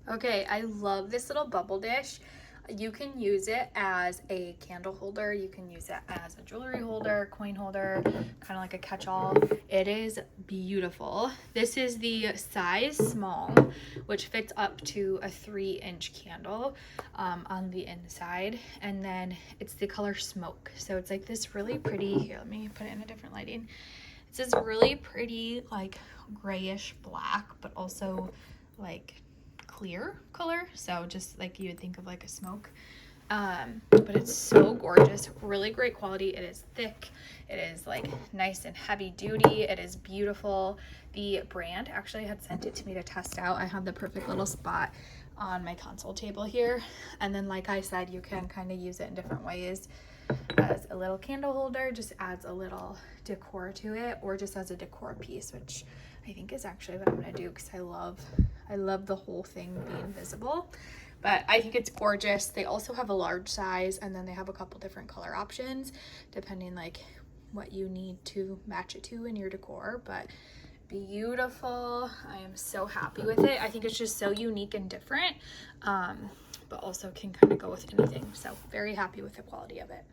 Okay, I love this little bubble dish. You can use it as a candle holder. You can use it as a jewelry holder, coin holder, kind of like a catch-all. It is beautiful. This is the size small, which fits up to a 3-inch candle on the inside. And then it's the color smoke. So it's like this really pretty, here, let me put it in a different lighting. It's this really pretty, like grayish black, but also like clear color, so just like you would think of like a smoke, but it's so gorgeous, really great quality. It is thick, it is like nice and heavy duty, it is beautiful. The brand actually had sent it to me to test out. I had the perfect little spot on my console table here, and then like I said, you can kind of use it in different ways. As a little candle holder, just adds a little decor to it, or just as a decor piece, which I think is actually what I'm gonna do, because I love the whole thing being visible. But I think it's gorgeous. They also have a large size, and then they have a couple different color options depending like what you need to match it to in your decor. But beautiful. I am so happy with it. I think it's just so unique and different, but also can kind of go with anything. So very happy with the quality of it.